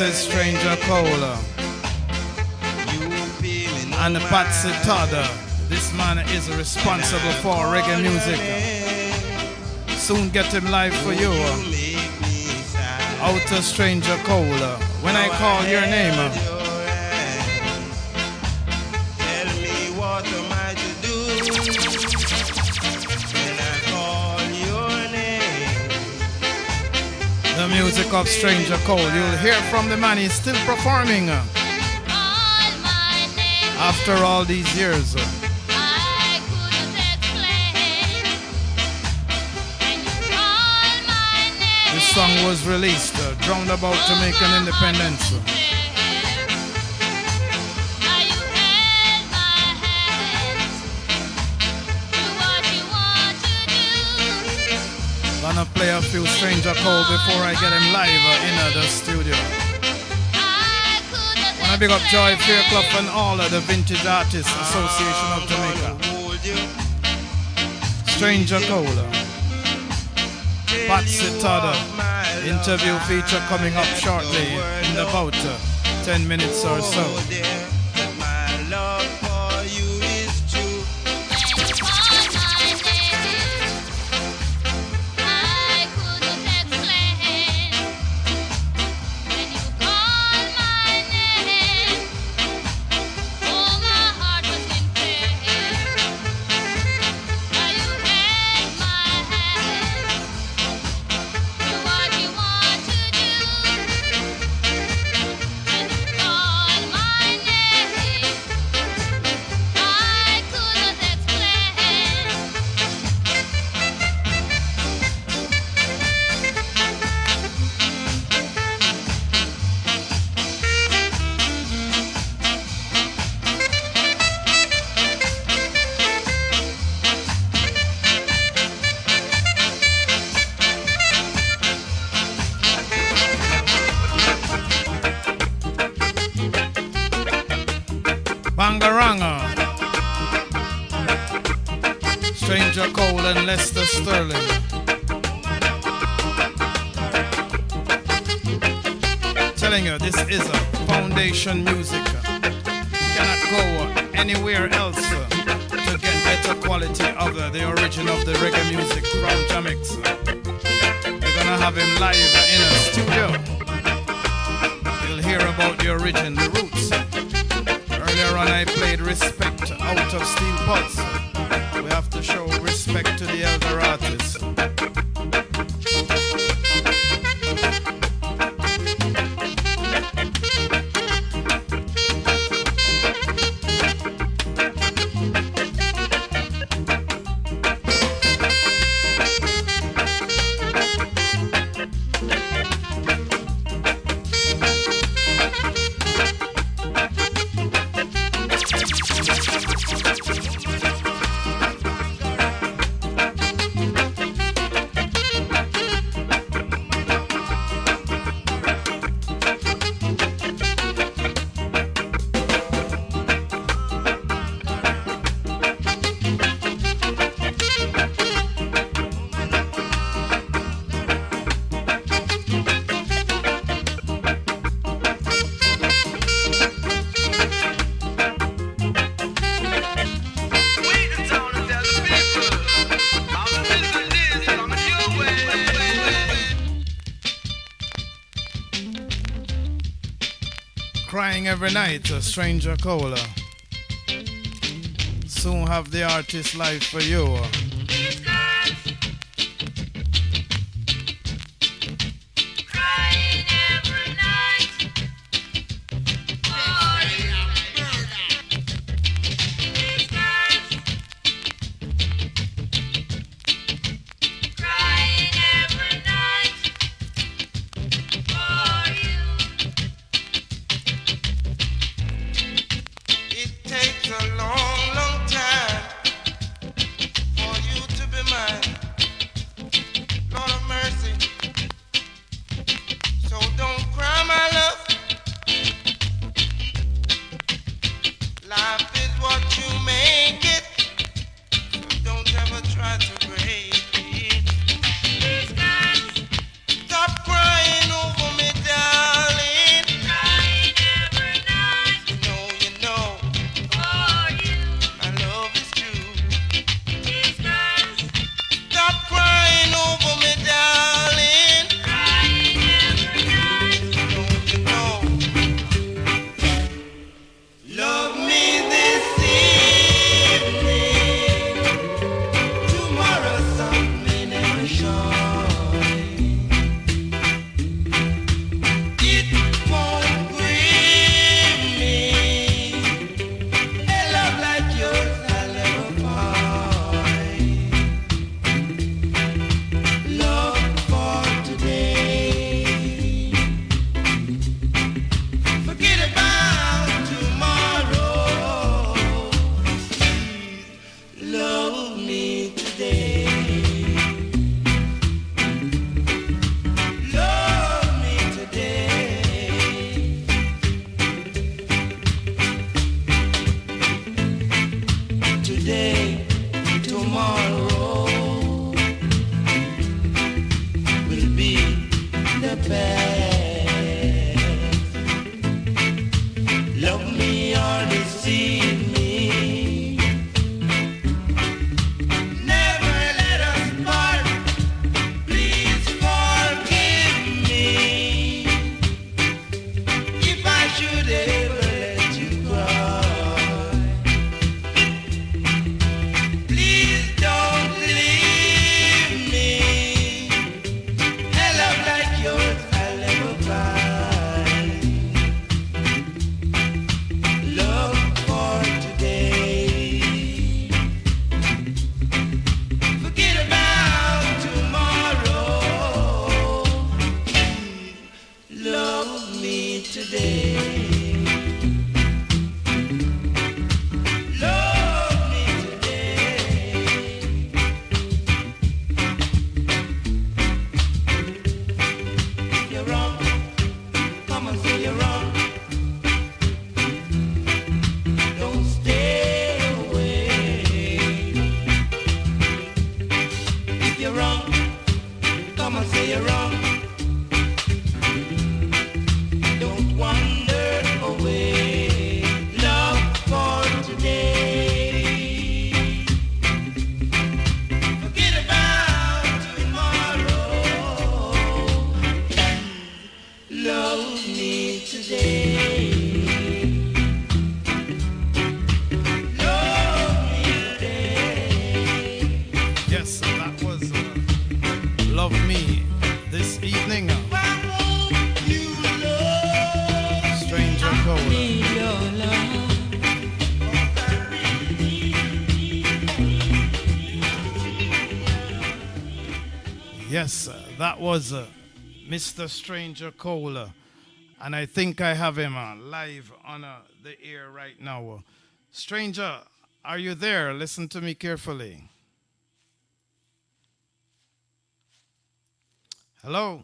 is Stranger Cole and Patsy Todd. This man is responsible for reggae music. Soon get him live for you. Outer Stranger Cole. When I call your name, tell me what am I to do when I call your name. The music of Stranger Cole. You'll hear from the man, he's still performing after all these years. This song was released round about Jamaican independence. Gonna play a few Stranger Cole before I get him live in the studio. Wanna big up Joy Fairclough and all of the Vintage Artists Association of Jamaica. Stranger Cole, Patsy Todd, interview feature coming up shortly in about 10 minutes or so. Bangaranga, Stranger Cole and Lester Sterling. Telling you, this is a foundation music. Cannot go anywhere else to get better quality of the origin of the reggae music from Jamaica. We're gonna have him live in a studio. You'll hear about the origin, the roots. Earlier on I played Respect out of Steel Pulse. We have to show respect to the elder artists. Crying every night, Stranger Cole. Soon have the artist live for you. It takes a long, long time for Yes, that was Love Me this evening. Stranger Cole. Yes, that was Mr. Stranger Cole. And I think I have him live on the air right now. Stranger, are you there? Listen to me carefully. Hello?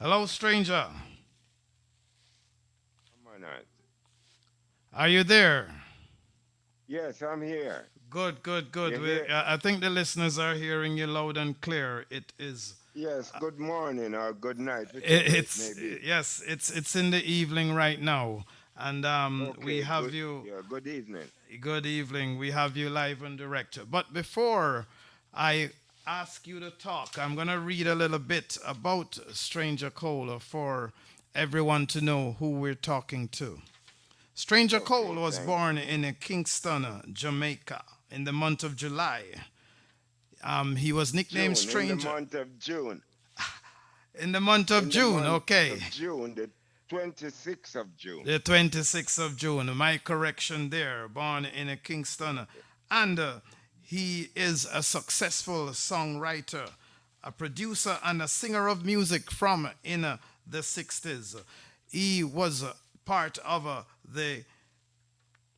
Hello, stranger. Come on out. Are you there? Yes, I'm here. Good, good, good. You hear? I think the listeners are hearing you loud and clear. It is. Yes, good morning or good night, whichever it It's may be. yes. It's in the evening right now, and we Okay, have good. you. Yeah, good evening. Good evening. We have you live and direct. But before I ask you to talk, I'm gonna read a little bit about Stranger Cole for everyone to know who we're talking to. Stranger Cole Okay, was thanks. born in Kingston, Jamaica, in the month of July. He was nicknamed June, in the Stranger month of June. in the month of In the June. month Okay, of June, the 26th of June. the 26th of June. My correction there. Born in Kingston, and he is a successful songwriter, a producer, and a singer of music from in the 60s. He was part of the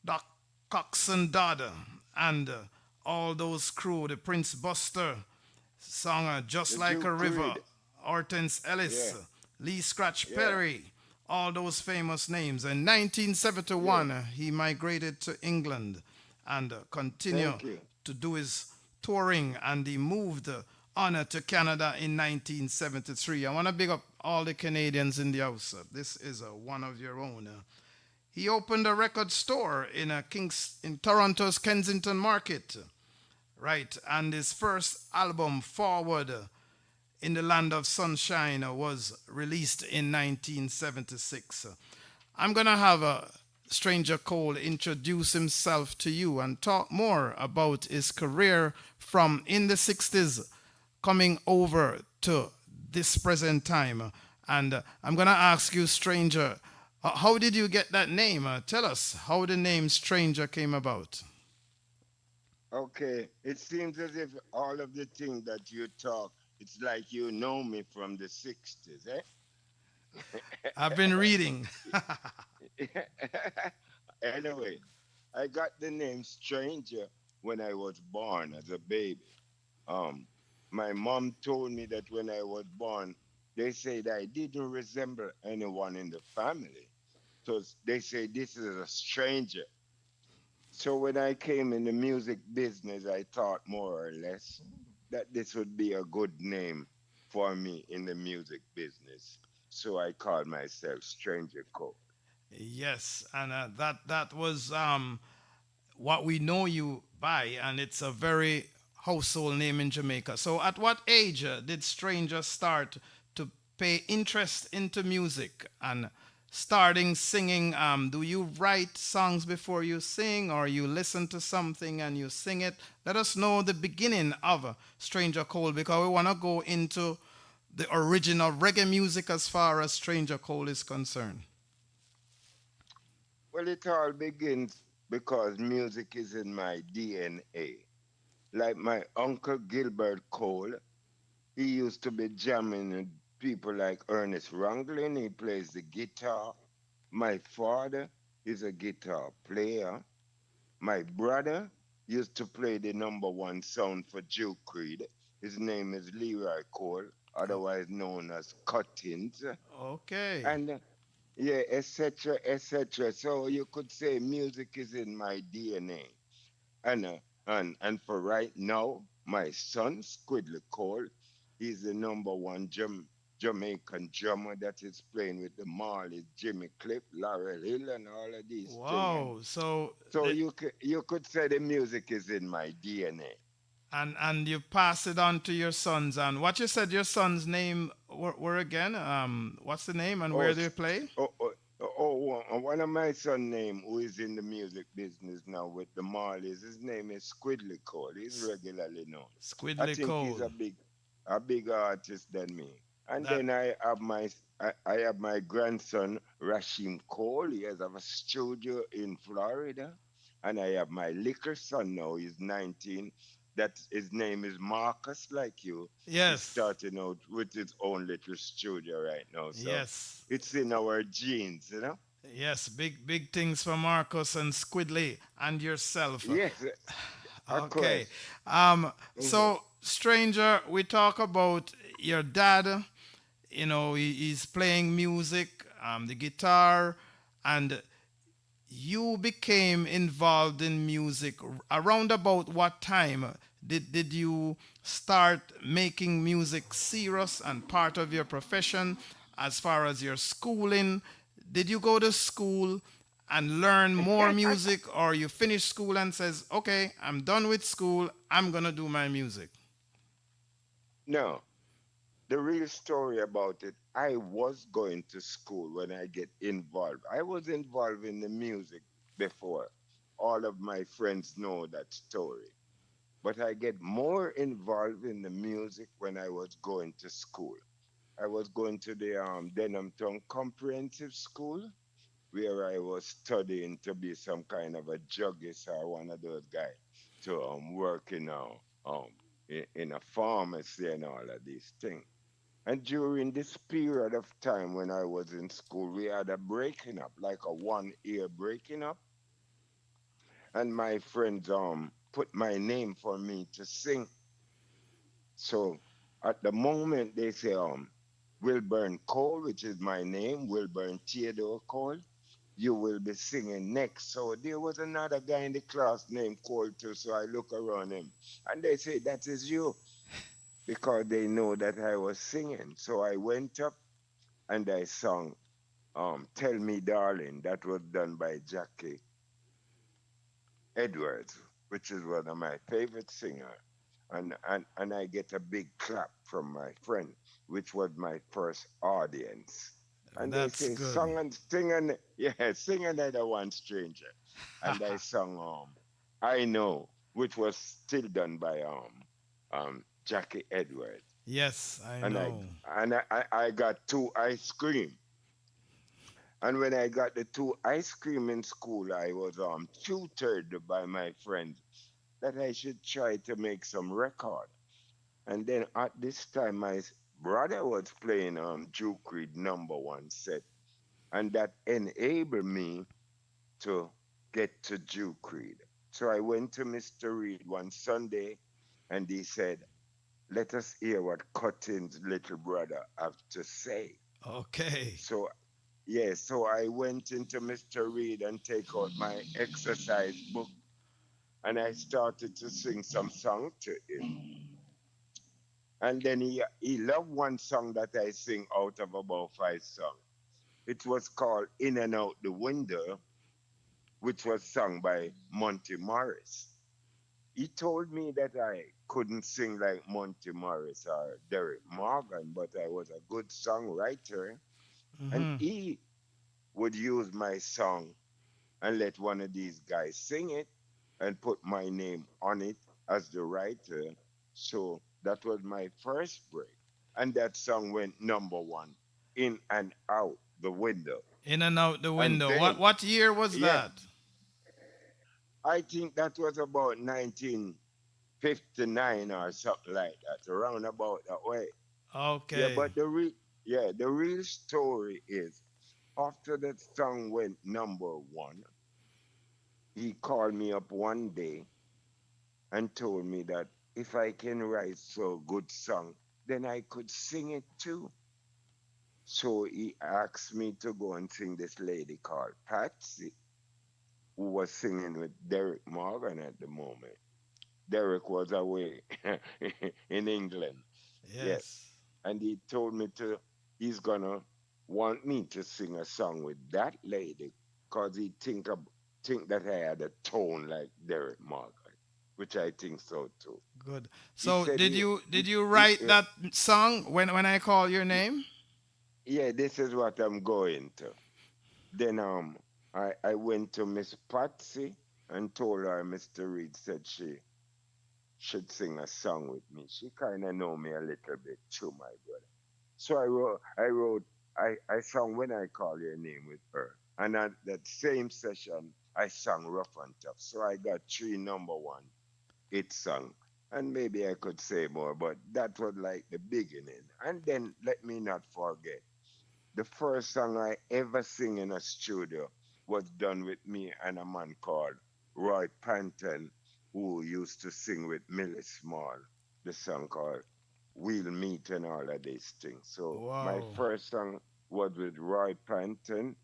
Doc Coxon Dada and all those crew, the Prince Buster song Just The Like a Duke River, Reed. Hortense Ellis, Yeah, Lee Scratch yeah, Perry, all those famous names. In yeah. 1971, he migrated to England and continued Thank you. to do his touring, and he moved on to Canada in 1973. I want to big up all the Canadians in the house. This is one of your own. He opened a record store in Toronto's Kensington Market, right? And his first album, Forward in the Land of Sunshine, was released in 1976. I'm gonna have a Stranger Cole introduce himself to you and talk more about his career from in the 60s coming over to this present time. And I'm gonna ask you, Stranger, how did you get that name? Tell us how the name Stranger came about. Okay. It seems as if all of the things that you talk, it's like you know me from the 60s, I've been reading. eh? Anyway, I got the name Stranger when I was born as a baby. Um, my mom told me that when I was born, they said I didn't resemble anyone in the family. So they say this is a stranger. So when I came in the music business, I thought more or less that this would be a good name for me in the music business. So I called myself Stranger Cole. Yes, and that was what we know you by, and it's a very household name in Jamaica. So, at what age did Stranger start to pay interest into music and starting singing? Do you write songs before you sing, or you listen to something and you sing it? Let us know the beginning of Stranger Cole, because we want to go into the original reggae music as far as Stranger Cole is concerned. Well, it all begins because music is in my DNA. Like my uncle Gilbert Cole, he used to be jamming People like Ernest Ranglin, he plays the guitar. My father is a guitar player. My brother used to play the number one sound for Joe Creed. His name is Leroy Cole, Oh, otherwise known as Cuttings. okay. And yeah, etc., etc. So you could say music is in my DNA. And for right now, my son Squidly Cole, he's the number one Jamaican drummer that is playing with the Marleys, Jimmy Cliff, Laurel Hill, and all of these things. And Wow. So so the, you could say the music is in my DNA. and you pass it on to your sons. And what you said your son's name were again? What's the name and Oh, where do you play? one of my son name who is in the music business now with the Marleys, his name is Squidly Cole. He's S- regularly known. I Squidly think he's Cole. a big artist than me. And That then I have my grandson Rashim Cole. He has a studio in Florida. And I have my liquor son now. He's 19. That his name is Marcus, like you. He's yes, starting out with his own little studio right now. So yes, it's in our genes. yes. Big things for Marcus and Squidly and yourself. Yes, of Okay. course. Mhm. So stranger, we talk about your dad. You know, he's playing music, the guitar, and you became involved in music around about what time did you start making music serious and part of your profession as far as your schooling? Did you go to school and learn more music, or you finish school and says, okay, I'm done with school, I'm gonna do my music? No, the real story about it, I was going to school when I get involved. I was involved in the music before. All of my friends know that story. But I get more involved in the music when I was going to school. I was going to the Denham Town Comprehensive School where I was studying to be some kind of a druggist or one of those guys to work um in a pharmacy and all of these things. And during this period of time when I was in school, we had a breaking up, like a 1 year breaking up, and my friends put my name for me to sing. So at the moment they say Wilburn Cole, which is my name, Wilburn Theodore Cole, you will be singing next. So there was another guy in the class named Cole too. So I look around him and they say, that is you, because they know that I was singing. So I went up and I sung Tell Me Darling. That was done by Jackie Edwards, which is one of my favorite singers. And I get a big clap from my friend, which was my first audience. And they That's say, good. sing another one, stranger. And I sung I Know, which was still done by Jackie Edwards. Yes, I And I know. and I got two ice cream. And when I got the two ice cream in school, I was tutored by my friends that I should try to make some record. And then at this time, my brother was playing Duke Creed number one set, and that enabled me to get to Duke Creed. So I went to Mr. Reed one Sunday, and he said, "Let us hear what Cotton's little brother have to say." Okay. So so I went into Mr. Reed and take out my exercise book, and I started to sing some song to him. And then he loved one song that I sing out of about five songs. It was called In and Out the Window, which was sung by Monty Morris. He told me that I couldn't sing like Monty Morris or Derek Morgan, but I was a good songwriter. And Mm-hmm. he would use my song and let one of these guys sing it and put my name on it as the writer. So that was my first break. And that song went number one, In and Out the Window. In and out the And window. What then, what year was yeah, that? I think that was about 1959 or something like that, around about that way. Yeah, Okay. but the yeah, the real story is after that song went number one, he called me up one day and told me that if I can write so good song, then I could sing it too. So he asked me to go and sing this lady called Patsy, who was singing with Derek Morgan at the moment. Derek was away in England. Yes. Yes. And he told me he's gonna want me to sing a song with that lady because think that I had a tone like Derek Morgan, which I think so too. Good. He So said did you write that song when I call your name? yeah, this is what I'm going to. Then I went to Miss Patsy and told her Mr. Reed said she should sing a song with me. She kind of know me a little bit too, my brother. So I sang When I Call Your Name with her. And at that same session, I sang Rough and Tough. So I got three number one hit song. And maybe I could say more, but that was like the beginning. And then let me not forget the first song I ever sing in a studio was done with me and a man called Roy Panton, who used to sing with Millie Small, the song called We'll Meet and all of these things. So my Wow. first song was with Roy Panton,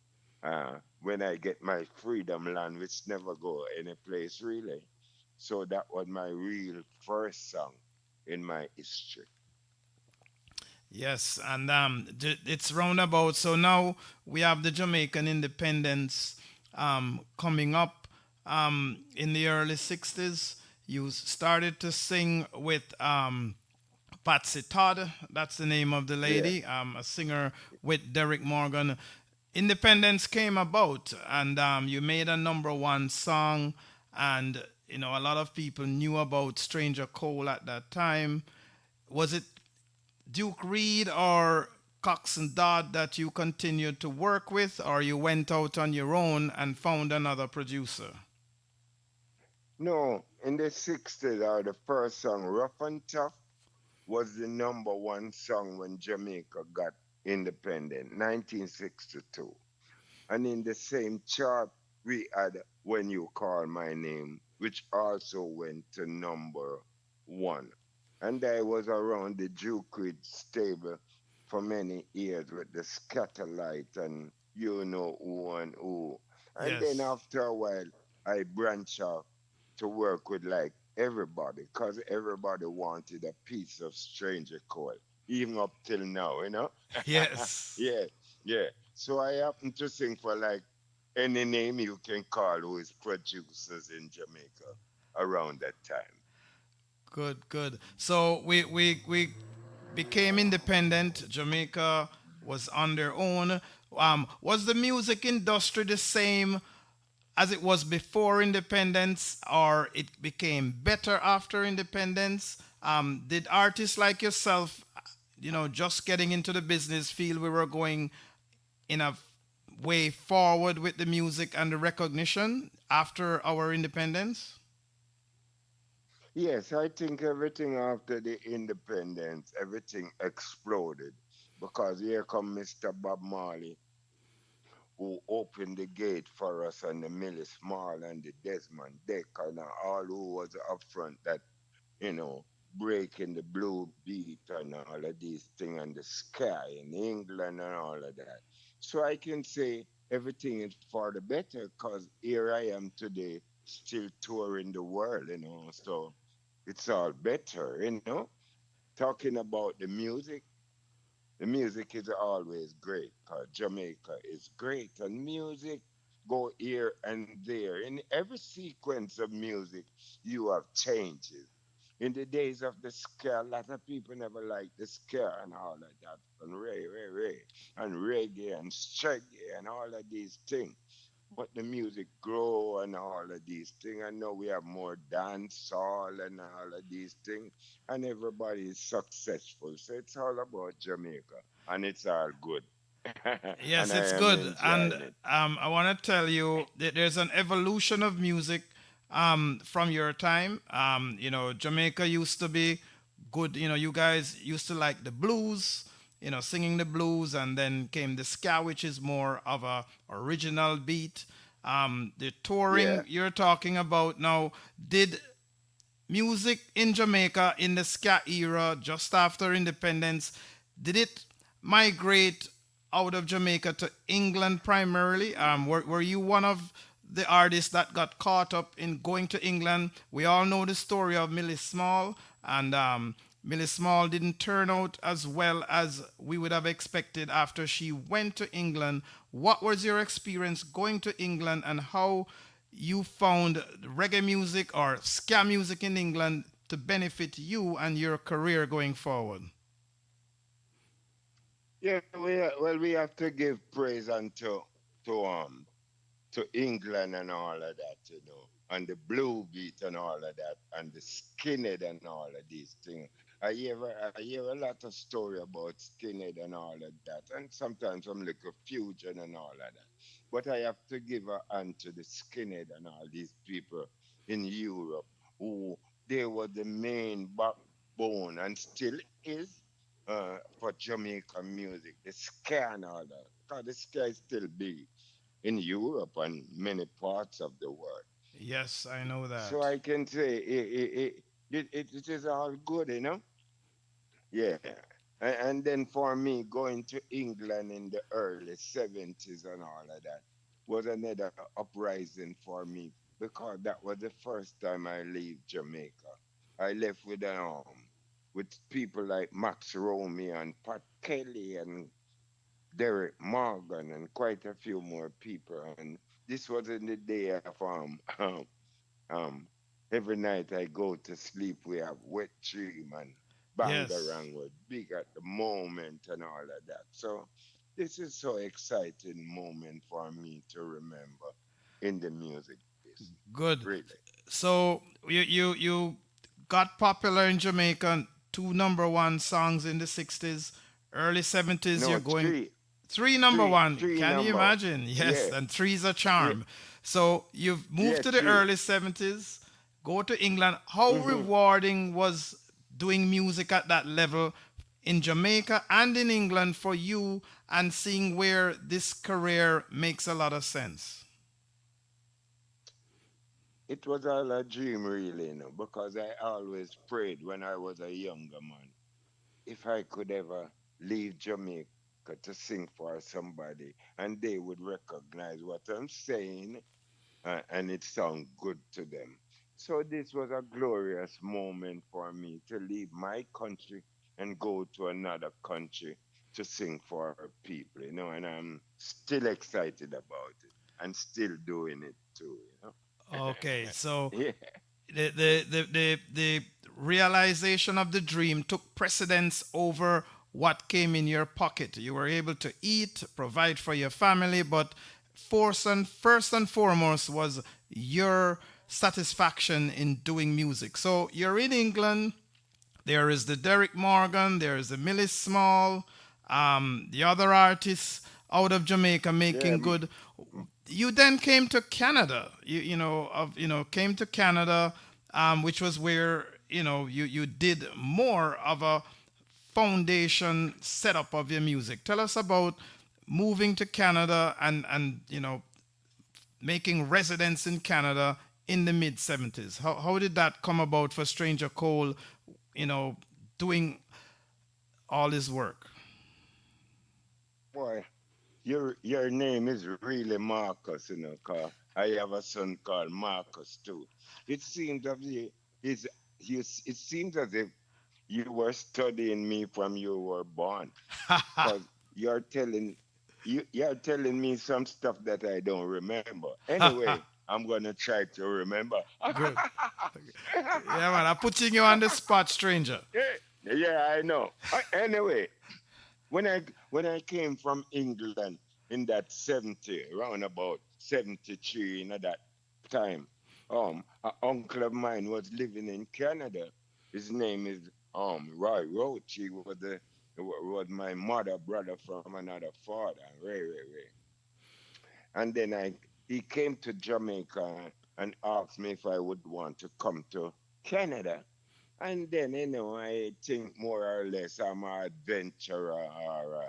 When I Get My Freedom Land, which never go any place really. So that was my real first song in my history. Yes, and it's roundabout. So now we have the Jamaican independence coming up in the early 60s. You started to sing with Patsy Todd, that's the name of the Yeah. lady, a singer with Derek Morgan. Independence came about, and you made a number one song, and a lot of people knew about Stranger Cole at that time. Was it Duke Reed or Cox and Dodd that you continued to work with, or you went out on your own and found another producer? No, in the 60s, the first song, Rough and Tough, was the number one song when Jamaica got independent, 1962. And in the same chart, we had When You Call My Name, which also went to number one. And I was around the Duke Reed stable for many years with the Scatterlight and you know who and who. And then Yes. after a while, I branched off to work with like everybody because everybody wanted a piece of Stranger Cole, even up till now, you know? Yes. Yeah, yeah. So I happen to sing for like any name you can call who is producers in Jamaica around that time. Good, good. So we became independent. Jamaica was on their own. Was the music industry the same as it was before independence, or it became better after independence? Did artists like yourself, just getting into the business, feel we were going in a way forward with the music and the recognition after our independence? Yes, I think everything after the independence, everything exploded because here come Mr. Bob Marley who opened the gate for us and the Millie Small and the Desmond Decker and all who was up front that breaking the blue beat and all of these things and the sky in England and all of that. So I can say everything is for the better because here I am today still touring the world. So it's all better. Talking about the music is always great because Jamaica is great and music go here and there. In every sequence of music, you have changes. In the days of the ska, a lot of people never liked the ska and all of that, and ray, and reggae and shaggy and all of these things. But the music grow and all of these things. I know we have more dance hall and all of these things, and everybody is successful. So it's all about Jamaica, and it's all good, and Yes, I it's am good. And enjoying it. I want to tell you that there's an evolution of music from your time. Jamaica used to be good. You guys used to like the blues. singing the blues, and then came the ska, which is more of a original beat. The touring Yeah. you're talking about now, did music in Jamaica in the ska era just after independence, did it migrate out of Jamaica to England primarily? Were you one of the artists that got caught up in going to England? We all know the story of Millie Small, and Millie Small didn't turn out as well as we would have expected after she went to England. What was your experience going to England, and how you found reggae music or ska music in England to benefit you and your career going forward? Yeah, we have to give praise to um to England and all of that, and the blue beat and all of that, and the skinhead and all of these things. I hear a lot of story about skinhead and all of that, and sometimes some little fusion and all of that. But I have to give a hand to the skinhead and all these people in Europe who they were the main backbone and still is for Jamaican music, the ska and all that. Because the ska is still big in Europe and many parts of the world. Yes, I know So that. I can say it is all good, Yeah. And then for me, going to England in the early 70s and all of that was another uprising for me because that was the first time I leave Jamaica. I left with people like Max Romy and Pat Kelly and Derek Morgan and quite a few more people. And this was in the day of um every night I go to sleep we have Wet Dream and Yes. Bangarang was big at the moment and all of that. So this is so exciting moment for me to remember in the music business. Good. Really. So you got popular in Jamaica, two number one songs in the 60s, early 70s. You're No, going three, three number three, one. three Can you number. imagine? Yes, Yeah, and three's a yeah, charm. So you've moved yeah, to the three. early 70s, go to England. How Mm-hmm. rewarding was doing music at that level in Jamaica and in England for you, and seeing where this career makes a lot of sense? It was all a dream, really, because I always prayed when I was a younger man if I could ever leave Jamaica to sing for somebody and they would recognize what I'm saying and it sound good to them. So this was a glorious moment for me to leave my country and go to another country to sing for people, and I'm still excited about it and still doing it too. Okay, so Yeah. the realization of the dream took precedence over what came in your pocket. You were able to eat, provide for your family, but first and foremost was your satisfaction in doing music. So you're in England. There is the Derek Morgan. There is the Millie Small. The other artists out of Jamaica Yeah. making good. You then came to Canada. Came to Canada, which was where you did more of a foundation setup of your music. Tell us about moving to Canada and making residence in Canada in the mid 70s. How did that come about for Stranger Cole, you know, doing all his work? Boy, your name is really Marcus, 'cause I have a son called Marcus too. It seems as if is it seems as if you were studying me from you were born, because you're telling you're telling me some stuff that I don't remember. Anyway, I'm gonna try to remember. Good. Yeah, man. I'm putting you on the spot, stranger. Yeah, yeah, I know. Anyway, when I came from England in that 70, around about 73, that time, an uncle of mine was living in Canada. His name is Roy Roach. He was my mother brother from another father, Ray. And then he came to Jamaica and asked me if I would want to come to Canada. And then, I think more or less I'm an adventurer or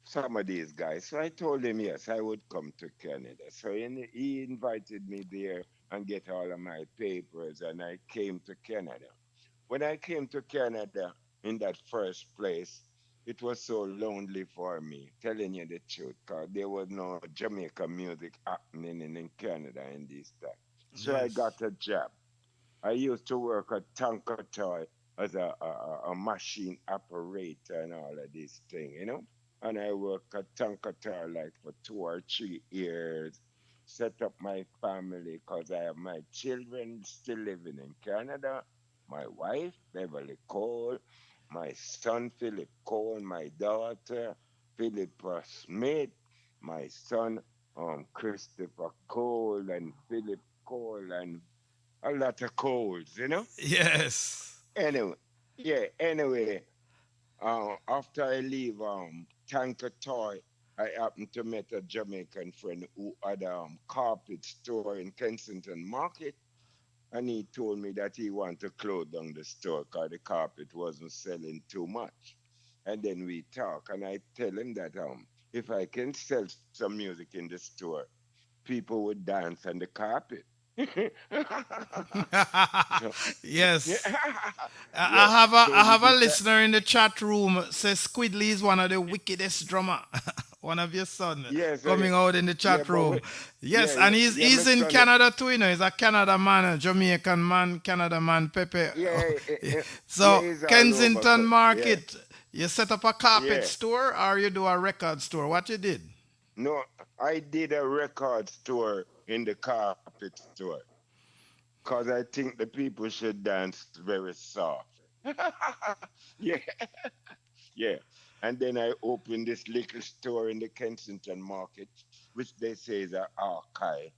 some of these guys. So I told him, yes, I would come to Canada. So he invited me there and get all of my papers, and I came to Canada. When I came to Canada in that first place, it was so lonely for me, telling you the truth, because there was no Jamaican music happening in Canada in this time. So I Yes. got a job. I used to work at Tankertoy as a machine operator and all of this thing. And I worked at Tankertoy like for 2 or 3 years, set up my family because I have my children still living in Canada, my wife, Beverly Cole, my son, Philip Cole, my daughter, Philippa Smith, my son, Christopher Cole, and Philip Cole, and a lot of colds. Yes. Anyway, yeah, anyway, after I leave Tanker Toy, I happened to meet a Jamaican friend who had a carpet store in Kensington Market, and he told me that he wanted to close down the store because the carpet wasn't selling too much. And then we talk, and I tell him that if I can sell some music in the store, people would dance on the carpet. So, yeah, Yes. yeah. I So we have a decide. listener in the chat room says Squidly is one of the wickedest drummer. One of your son Yes, coming out in the yeah, chat but room. Yes, yeah, and yeah, he's yeah, my he's in son, Canada too. He's a Canada man, a Jamaican man, Canada man, Pepe. yeah, yeah, So he's all over. Kensington Yeah, Market, you set up a carpet yeah. store or you do a record store? What you did? No, I did a record store in the carpet store because I think the people should dance very soft. Yeah, yeah. And then I opened this little store in the Kensington Market, which they say is an archive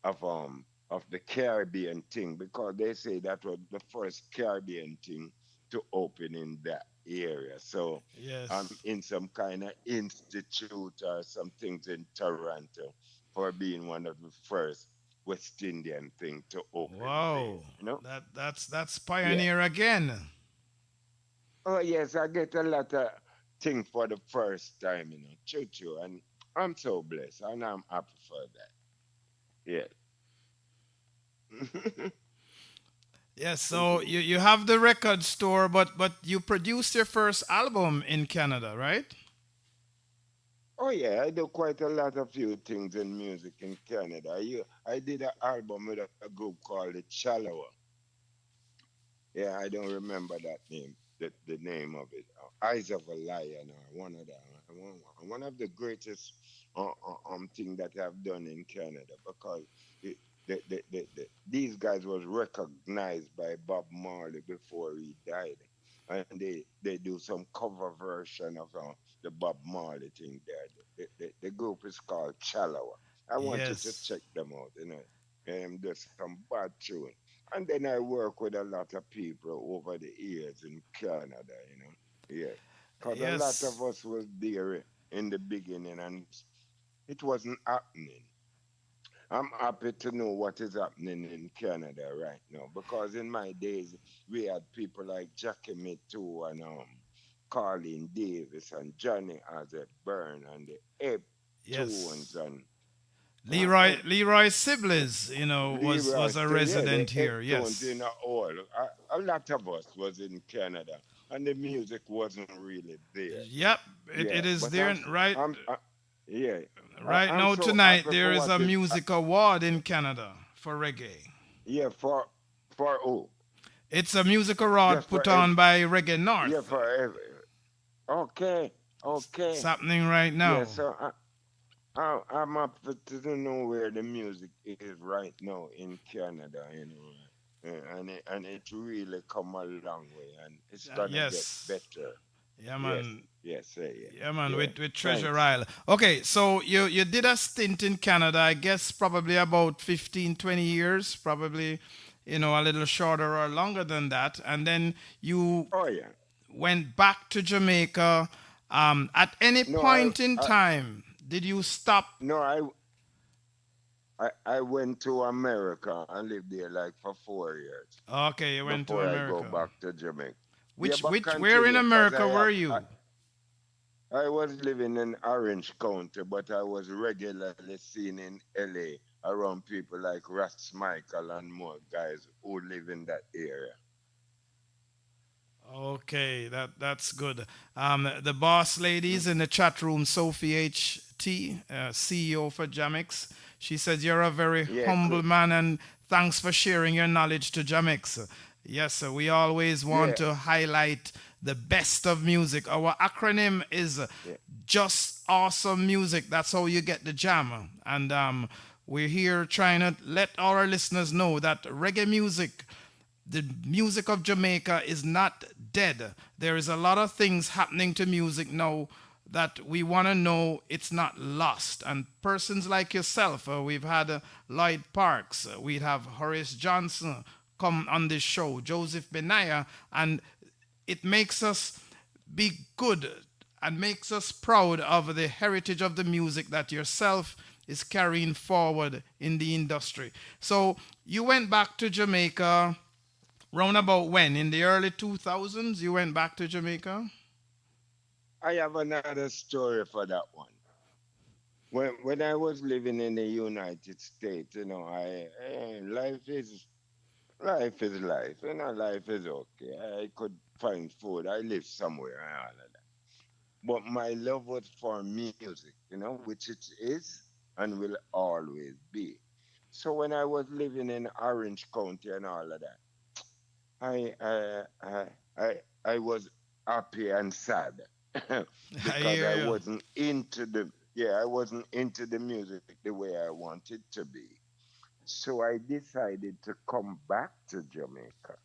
of the Caribbean thing because they say that was the first Caribbean thing to open in that area. So I'm Yes. in some kind of institute or some things in Toronto for being one of the first West Indian thing to open Wow. there. That's Yeah. pioneer again. Oh yes, I get a lot of things for the first time, choo and I'm so blessed and I'm happy for that. Yeah. Yes, so you have the record store, but you produced your first album in Canada, right? Oh yeah, I do quite a lot of few things in music in Canada. I did an album with a group called the Shallower. Yeah, I don't remember that name, the name of it. Eyes of a Lion, or one of them. One of the greatest thing that I've done in Canada because it, these guys was recognized by Bob Marley before he died, and they do some cover version of the Bob Marley thing there. The group is called Shallower. I want you to Yes. check them out. There's some bad tune. And then I work with a lot of people over the years in Canada. Yeah. Because a lot of Yes. us was there in the beginning and it wasn't happening. I'm happy to know what is happening in Canada right now because in my days we had people like Jackie Me too and Carlene Davis and Johnny Azet Byrne and the Ape Tunes Yes. and Leroy Leroy Sibley's, Leroy was a still, yeah, the resident here. Heptones Yes. in all. A lot of us was in Canada, and the music wasn't really there. Yep, Yeah, it is but there right yeah, right I'm now so tonight happy there for is a what is, music award in Canada for reggae. yeah, for oh, It's a music award just for put on by Reggae yeah, North. for okay, It's okay, happening right yeah. now. So I'm happy to know where the music is right now in Canada. And it really come a long way, and it's gonna get Yes. better. Yeah, Yes, man. yes, Yeah, man, yeah. with Treasure Thanks. Isle. Okay, so you did a stint in Canada, I guess probably about 15, 20 years, probably, a little shorter or longer than that. And then you Oh yeah. went back to Jamaica. At any No, I, point in I time, did you stop? no, I I went to America and lived there like for 4 years Okay, you went to before I go America. back to Jamaica. Yeah, but Where in continue, cause America were you? I was living in Orange County, but I was regularly seen in LA around people like Russ Michael and more guys who live in that area. Okay, that's good. The boss ladies in the chat room, Sophie HT, CEO for Jamix. She says you're a very Yeah, humble man and thanks for sharing your knowledge to Jamix. Yes, sir, we always want yeah, to highlight the best of music. Our acronym is yeah, just awesome music. That's how you get the jam. And we're here trying to let our listeners know that reggae music, the music of Jamaica, is not dead. There is a lot of things happening to music now that we want to know it's not lost. And persons like yourself, we've had Lloyd Parks, we have Horace Johnson come on this show, Joseph Benaya, and it makes us be good and makes us proud of the heritage of the music that yourself is carrying forward in the industry. So you went back to Jamaica round about when? In the early 2000s, you went back to Jamaica? I have another story for that one. When I was living in the United States, life is life. Life is okay. I could find food. I live somewhere and all of that. But my love was for music, which it is and will always be. So when I was living in Orange County and all of that, I I I I was happy and sad I because hear I you. wasn't into the yeah, I wasn't into the music the way I wanted to be. So I decided to come back to Jamaica.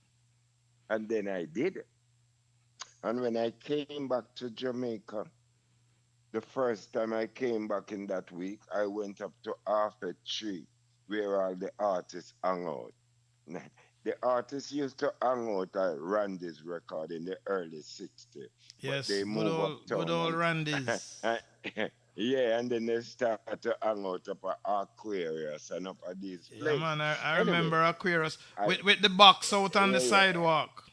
And then I did. And when I came back to Jamaica, the first time I came back in that week, I went up to Arthur Tree, where all the artists hung out. The artists used to hang out at Randy's record in the early 60s, but Yes, they move good uptown old Randy's. and yeah, and then they start to hang out up at Aquarius and up at these Yeah, places. man, I Anyway, remember Aquarius I with the box out on the yeah, yeah, sidewalk.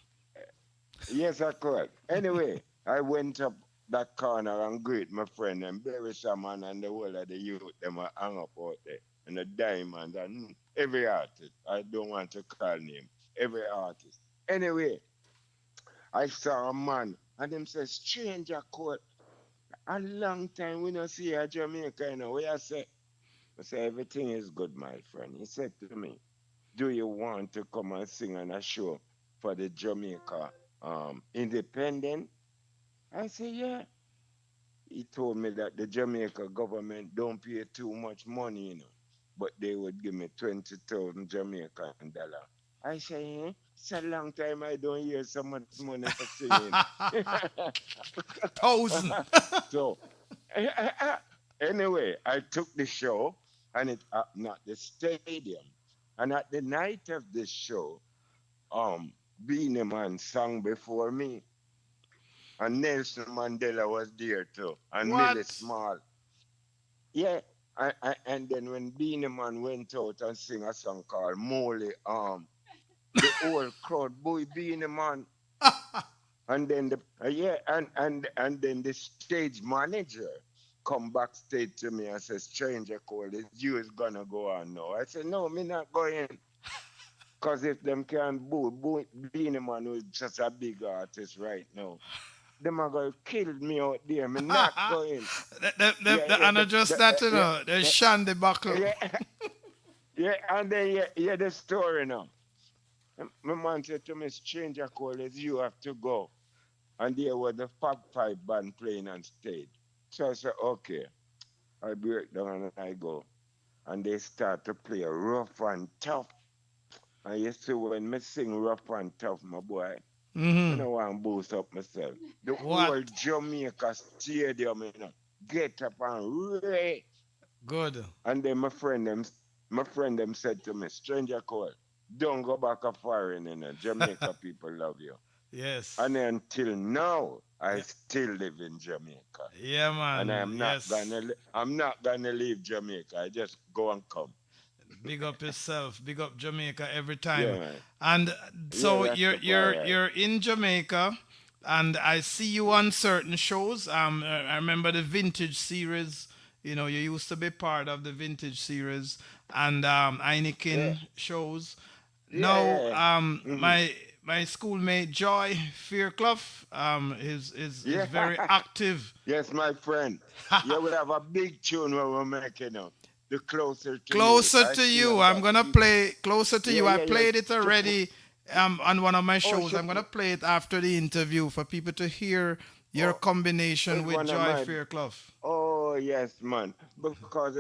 yes, I correct. Anyway, I went up that corner and greet my friend and Barry Shaman and the whole of the youth them are hang up out there. And the diamond and every artist. I don't want to call name. Every artist. Anyway, I saw a man and him say, stranger court. A long time we don't see a Jamaica, What I say? I say, everything is good, my friend. He said to me, do you want to come and sing on a show for the Jamaica independent? I say, yeah. He told me that the Jamaica government don't pay too much money, but they would give me 20,000 Jamaican dollar. I say, it's a long time I don't hear so much money for singing. Thousand. So, anyway, I took the show and it happened at the stadium. And at the night of this show, um, Beanie Man sang before me. And Nelson Mandela was there too, and Millie What? Small. Yeah, and then when Beanie Man went out and sing a song called Molly, the whole crowd, boy, Beanie Man. And then and then the stage manager come backstage to me and says, Stranger Cole, it's you is gonna go on now. I said, no, me not going. Cause if them can boo Beanie Man who is just a big artist right now, them are gonna kill me out there. Me not going. Yeah, yeah, And just that, the yeah, shandy buckle. yeah, yeah, and then yeah, the story now. My man said to me, Stranger Call is you have to go. And there was the Fab Five band playing on stage. So I said, okay. I break down and I go. And they start to play rough and tough. And you see when me sing rough and tough, my boy, I Mm-hmm. don't want to boost up myself. The What? whole Jamaica stadium, get up and rage. Good. And then my friend them said to me, Stranger Cole, don't go back a foreign, Jamaica people love you. Yes. And until now, I Yeah. still live in Jamaica. Yeah, And man. Yes. I'm not gonna leave Jamaica. I just go and come. Big up yourself. Big up Jamaica every Yeah, time. man. And Yeah, so Rastafari. you're in Jamaica, and I see you on certain shows. I remember the Vintage series. You know, you used to be part of the Vintage series and Yeah, Heineken shows. yeah, Now, yeah. Mm-hmm. my schoolmate Joy Fairclough is Yeah. very active. Yes, my friend. Yeah, we have a big tune where we're making up. The closer to you. Closer I to still you. have I'm that gonna CD. play Closer to Yeah, You. I yeah, yeah. played it already on one of my Oh, shows. I'm gonna play it after the interview for people to hear your oh, combination it's with one of Joy my. Fairclough. Oh, yes, man. Because,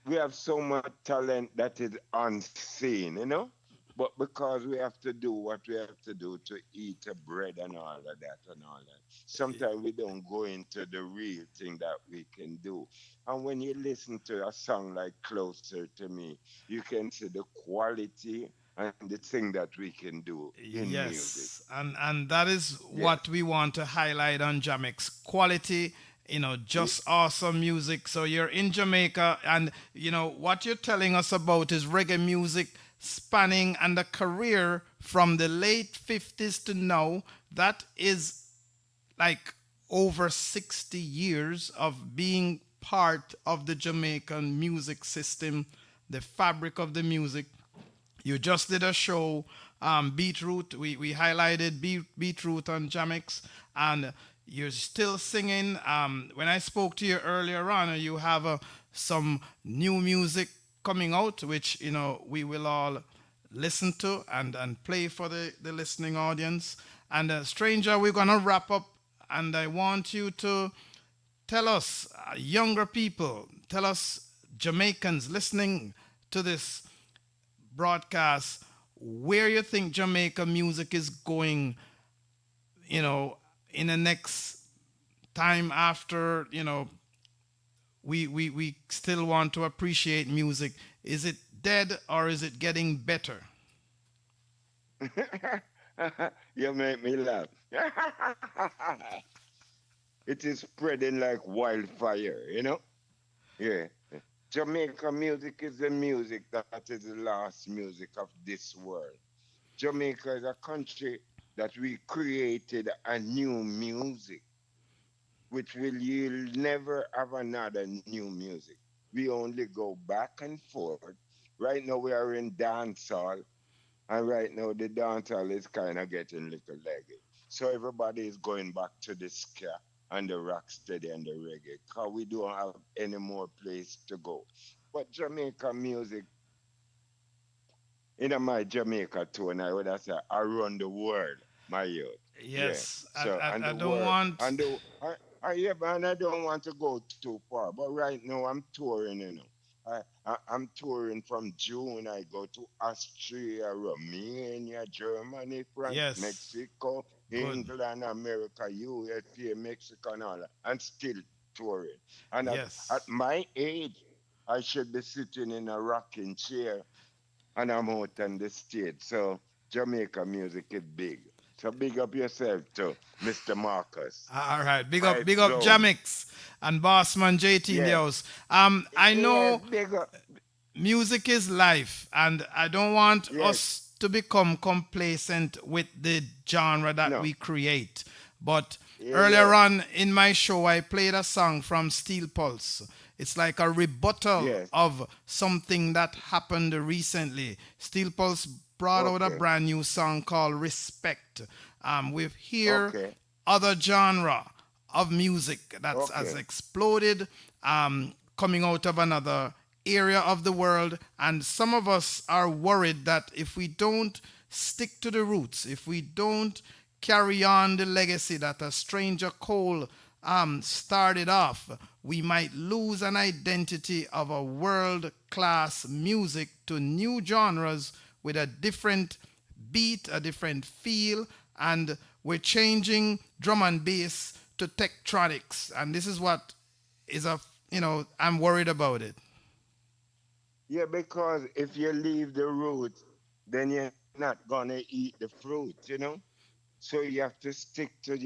we have so much talent that is unseen. But because we have to do what we have to do to eat a bread and all of that and all that, sometimes we don't go into the real thing that we can do. And when you listen to a song like Closer to Me, you can see the quality and the thing that we can do in music. Yes, and that is Yes. what we want to highlight on Jamix quality. Y- Just awesome music. So you're in Jamaica, and what you're telling us about is reggae music spanning and a career from the late 50s to now. That is like over 60 years of being part of the Jamaican music system, the fabric of the music. You just did a show, Beetroot. We highlighted Beetroot on Jamix, and you're still singing. When I spoke to you earlier on, you have some new music coming out, which we will all listen to and play for the listening audience. And stranger, we're gonna wrap up, and I want you to tell us, younger people, tell us Jamaicans listening to this broadcast, where you think Jamaica music is going, you know, in the next time after, we still want to appreciate music. Is it dead or is it getting better? You make me laugh. It is spreading like wildfire. Yeah. Jamaica music is the music that is the last music of this world. Jamaica is a country that we created a new music, which will you'll never have another new music. We only go back and forth. Right now we are in dancehall, and right now the dancehall is kind of getting a little leggy. So everybody is going back to the ska and the rock steady and the reggae, because we don't have any more place to go. But Jamaica music, my Jamaica tune, I would have said around the world, my youth. Yeah. Yes, So and I the don't world want. and the yeah, man, I don't want to go too far. But right now I'm touring. I'm touring from June. I go to Austria, Romania, Germany, France, Yes, Mexico, good. England, America, USA, Mexico, and all that, and still touring. And at Yes. my age, I should be sitting in a rocking chair, and I'm out on the stage. So Jamaica music is big. So big up yourself too, Mr. Marcus. All right, Right big up zone. Jamix and Bossman JT in the Yes. house. I Yes, know big up. music is life, and I don't want Yes. us to become complacent with the genre that No. we create. But Yeah, earlier yeah. on in my show, I played a song from Steel Pulse. It's like a rebuttal Yes. of something that happened recently. Steel Pulse brought out a Okay. brand new song called Respect. We've here Okay. other genre of music that has Okay. exploded, coming out of another area of the world. And some of us are worried that if we don't stick to the roots, if we don't carry on the legacy that a stranger Cole started off, we might lose an identity of a world class music to new genres with a different beat, a different feel, and we're changing drum and bass to Tektronics. And this is what is I'm worried about it. Yeah, because if you leave the roots, then you're not gonna eat the fruit. So you have to stick to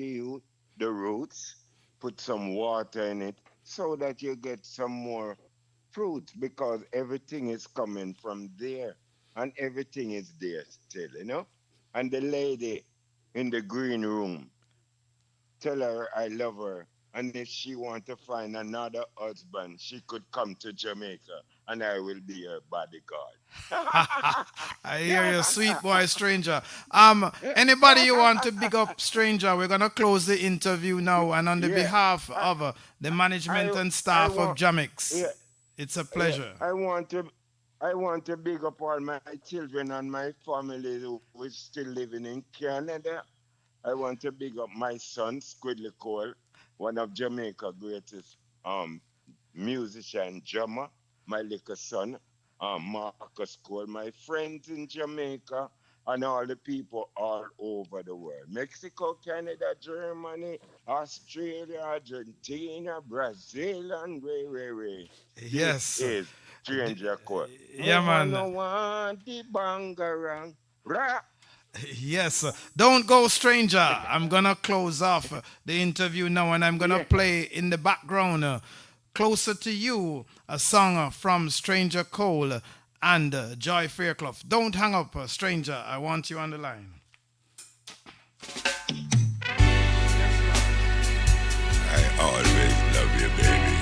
the roots, put some water in it so that you get some more fruits because everything is coming from there and everything is there still, you know. And the lady in the green room, tell her I love her. And if she want to find another husband, she could come to Jamaica and I will be her bodyguard. I hear Yeah. you, sweet boy, stranger. Anybody you want to big up, stranger? We're gonna close the interview now, and on the Yeah. behalf I of the management I and I staff of want Jamix, yeah, it's a yeah. pleasure. I want to big up all my children and my family who is still living in Canada. I want to big up my son, Squidly Cole, one of Jamaica's greatest musician drummer, my little son, Marcus Cole, my friends in Jamaica, and all the people all over the world. Mexico, Canada, Germany, Australia, Argentina, Brazil, and way. This Yes, is D- Stranger Cole. yeah, man. No one the bangarang. Rah! Yes, don't go, stranger. I'm gonna close off the interview now, and I'm gonna Yeah. play in the background, closer to you, a song from Stranger Cole and Joy Fairclough. Don't hang up, stranger. I want you on the line. I always love you, baby.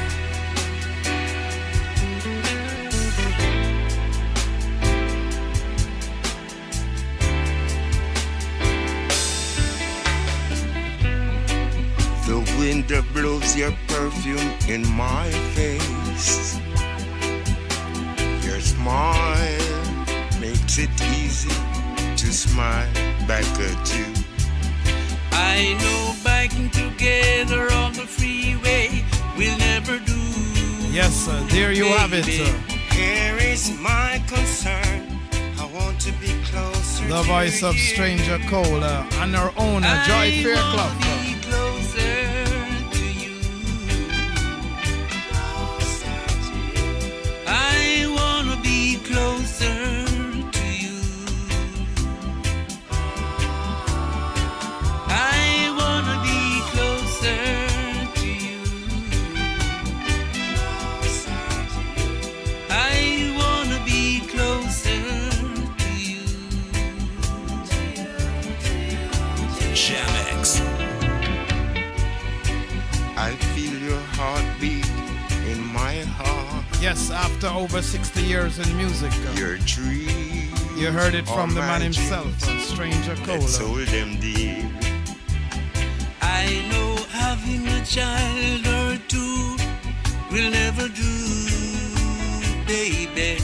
The wind that blows your perfume in my face. Your smile makes it easy to smile back at you. I know biking together on the freeway will never do. Yes, there you have it. Here is my concern. I want to be closer The to voice of you. Stranger Cole and her own Joy I Fairclough. wanna be closer to you. I wanna be closer to you. I wanna be closer to you. I wanna be closer to you. Jamex. I feel your heartbeat in my heart. Yes, after over 60 years in music, Your dreams. you heard it from are the man my himself, dreams. Stranger Let's Cole. hold them deep. I know having a child or two will never do, baby.